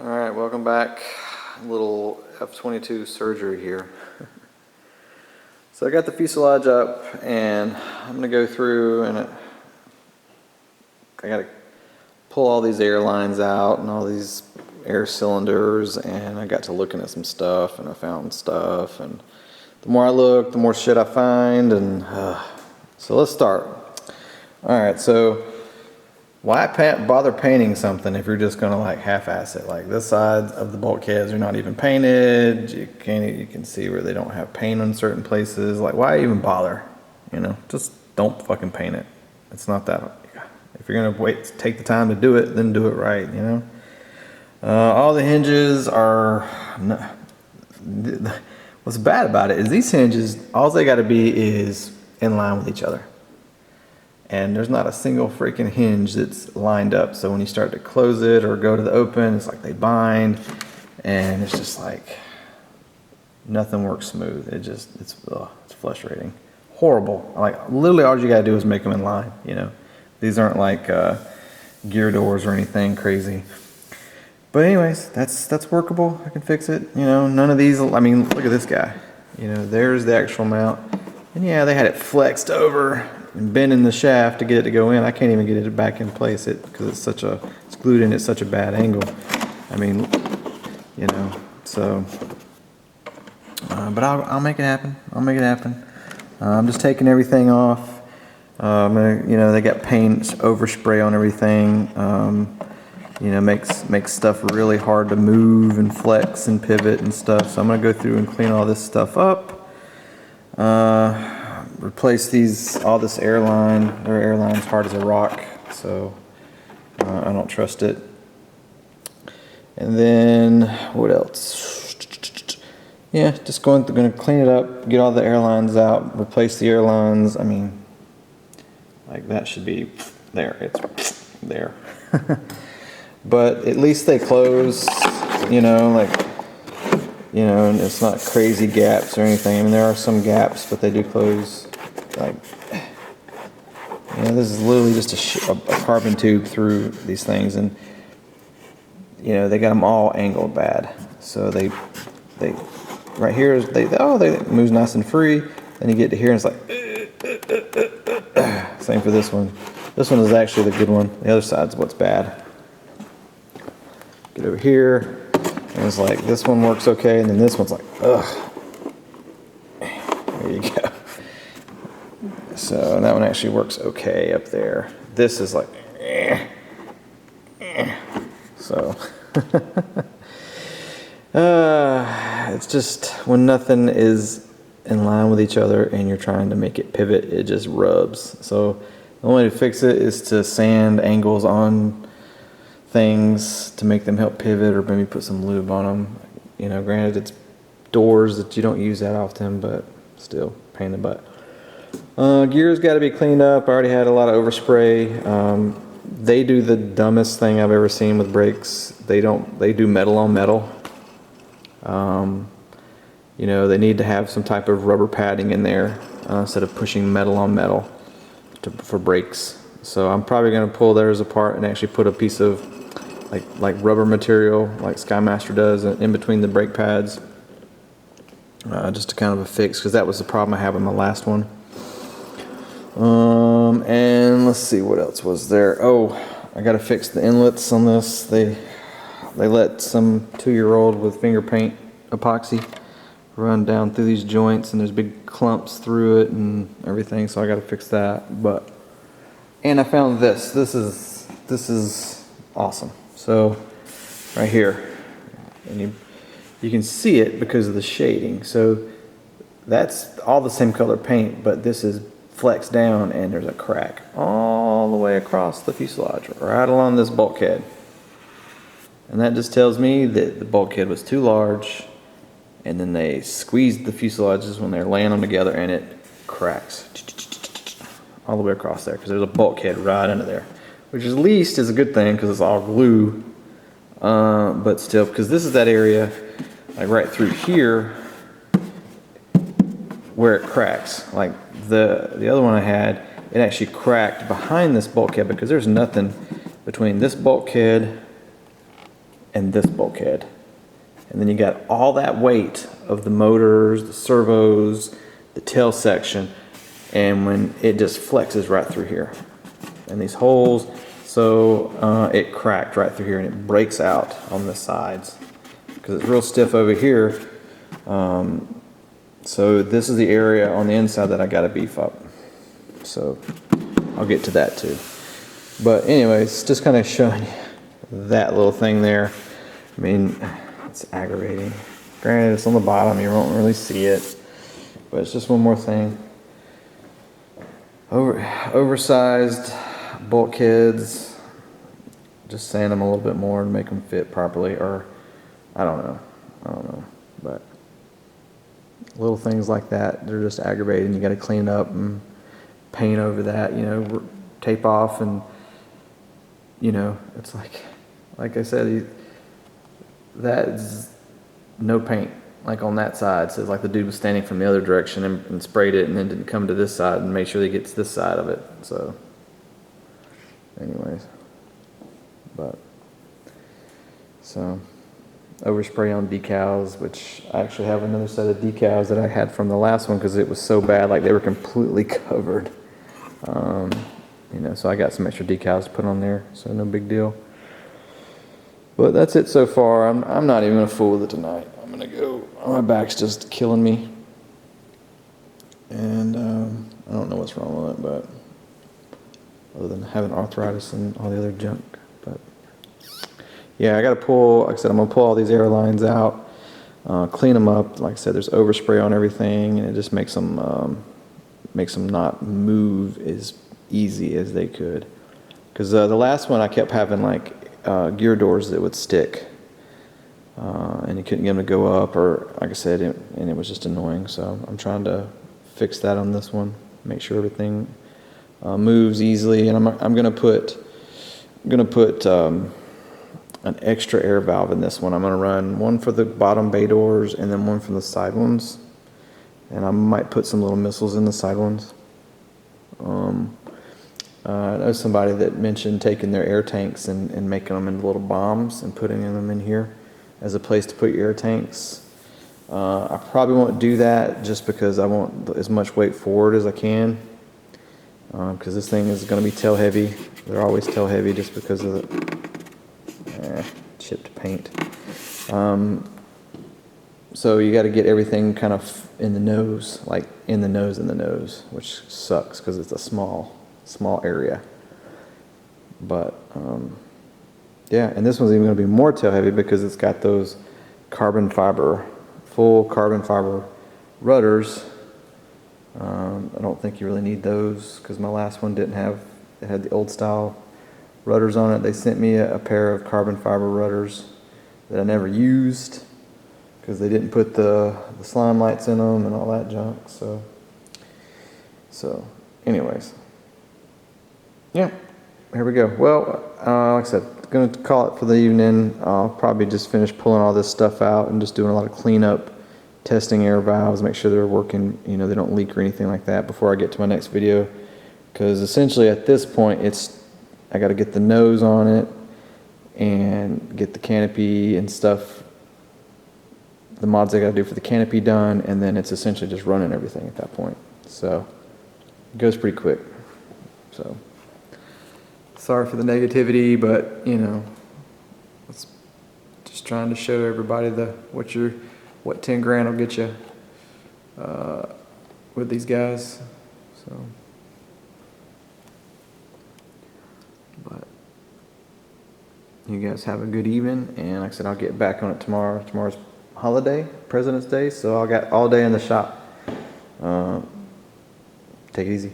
Alright, welcome back. A little F-22 surgery here. So I got the fuselage up and I'm going to go through and I got to pull all these air lines out and all these air cylinders, and I got to looking at some stuff and I found stuff, and the more I look the more shit I find, and so let's start. Alright, so why bother painting something if you're just gonna like half-ass it? Like this side of the bulkheads are not even painted. You can see where they don't have paint on certain places. Like, why even bother? You know, just don't fucking paint it. It's not that. If you're gonna take the time to do it, then do it right. You know. All the hinges are. What's bad about it is these hinges. All they got to be is in line with each other. And there's not a single freaking hinge that's lined up. So when you start to close it or go to the open, it's like they bind, and it's just like nothing works smooth. It's frustrating, horrible. Like literally, all you gotta do is make them in line. You know, these aren't like gear doors or anything crazy. But anyways, that's workable. I can fix it. You know, none of these. I mean, look at this guy. You know, there's the actual mount, and yeah, they had it flexed over and bending the shaft to get it to go in. I can't even get it back in place because it's glued in at such a bad angle. I mean, you know, so but I'll make it happen. I'll make it happen. I'm just taking everything off. I'm gonna, you know, they got paint overspray on everything. You know, makes stuff really hard to move and flex and pivot and stuff. So I'm gonna go through and clean all this stuff up. Replace all this airline. Their airline's hard as a rock, so I don't trust it. And then what else? Yeah, just gonna clean it up, get all the airlines out, replace the airlines. I mean, like that should be there. It's there. But at least they close, you know, like, you know, and it's not crazy gaps or anything. I mean, there are some gaps, but they do close. Like, you know, this is literally just a carbon tube through these things, and you know they got them all angled bad. So they right here they moves nice and free. Then you get to here and it's like same for this one. This one is actually the good one. The other side's what's bad. Get over here, and it's like this one works okay, and then this one's like ugh. There you go. So that one actually works okay up there. This is like, so it's just when nothing is in line with each other and you're trying to make it pivot, it just rubs. So the only way to fix it is to sand angles on things to make them help pivot, or maybe put some lube on them. You know, granted it's doors that you don't use that often, but still pain in the butt. Gears got to be cleaned up. I already had a lot of overspray. They do the dumbest thing I've ever seen with brakes. They do metal on metal. You know, they need to have some type of rubber padding in there instead of pushing metal on metal for brakes. So I'm probably going to pull theirs apart and actually put a piece of like rubber material like Skymaster does in between the brake pads, just to kind of a fix, because that was the problem I had with my last one. And let's see, what else was there? Oh, I got to fix the inlets on this. They let some 2-year-old with finger paint epoxy run down through these joints, and there's big clumps through it and everything, so I got to fix that. And I found this. This is awesome. So right here, and you can see it because of the shading. So that's all the same color paint, but this is flexed down, and there's a crack all the way across the fuselage, right along this bulkhead. And that just tells me that the bulkhead was too large, and then they squeezed the fuselages when they're laying them together, and it cracks all the way across there because there's a bulkhead right under there, which at least is a good thing because it's all glue. But still, because this is that area, like right through here, where it cracks. Like the other one I had, it actually cracked behind this bulkhead because there's nothing between this bulkhead and this bulkhead. And then you got all that weight of the motors, the servos, the tail section, and when it just flexes right through here. And these holes, so it cracked right through here and it breaks out on the sides because it's real stiff over here. So this is the area on the inside that I got to beef up. So I'll get to that too. But anyways, just kind of showing you that little thing there. I mean, it's aggravating. Granted, it's on the bottom, you won't really see it. But it's just one more thing. Oversized bulkheads. Just sand them a little bit more to make them fit properly. Or, I don't know. But little things like that, they're just aggravating. You got to clean up and paint over that, you know, tape off, and you know, it's like I said, that's no paint. Like on that side, so it's like the dude was standing from the other direction and sprayed it, and then didn't come to this side and make sure he gets this side of it. So, anyways, so overspray on decals, which I actually have another set of decals that I had from the last one because it was so bad, like they were completely covered. You know, so I got some extra decals to put on there, so no big deal. But that's it so far. I'm not even gonna fool with it tonight. I'm gonna go. My back's just killing me, and I don't know what's wrong with it, but other than having arthritis and all the other junk. But yeah, I gotta pull. Like I said, I'm gonna pull all these air lines out, clean them up. Like I said, there's overspray on everything, and it just makes them not move as easy as they could. Because the last one I kept having like gear doors that would stick, and you couldn't get them to go up, or like I said, and it was just annoying. So I'm trying to fix that on this one, make sure everything moves easily. And I'm gonna put an extra air valve in this one. I'm gonna run one for the bottom bay doors and then one for the side ones, and I might put some little missiles in the side ones. I know somebody that mentioned taking their air tanks and making them into little bombs and putting them in here as a place to put your air tanks. I probably won't do that just because I want as much weight forward as I can, because this thing is going to be tail heavy. They're always tail heavy just because of the chipped paint. So you got to get everything kind of in the nose, like in the nose, which sucks because it's a small area. But yeah, and this one's even going to be more tail heavy because it's got those full carbon fiber rudders. I don't think you really need those because my last one didn't have. It had the old style rudders on it. They sent me a pair of carbon fiber rudders that I never used because they didn't put the slime lights in them and all that junk. So anyways, yeah, here we go. Well, like I said, going to call it for the evening. I'll probably just finish pulling all this stuff out and just doing a lot of cleanup, testing air valves, make sure they're working, you know, they don't leak or anything like that before I get to my next video. Because essentially at this point, I got to get the nose on it and get the canopy and stuff, the mods I got to do for the canopy done, and then it's essentially just running everything at that point. So it goes pretty quick. So sorry for the negativity, but you know, it's just trying to show everybody what 10 grand will get you with these guys. So, but you guys have a good evening, and like I said, I'll get back on it tomorrow. Tomorrow's holiday, President's Day, so I got all day in the shop. Take it easy.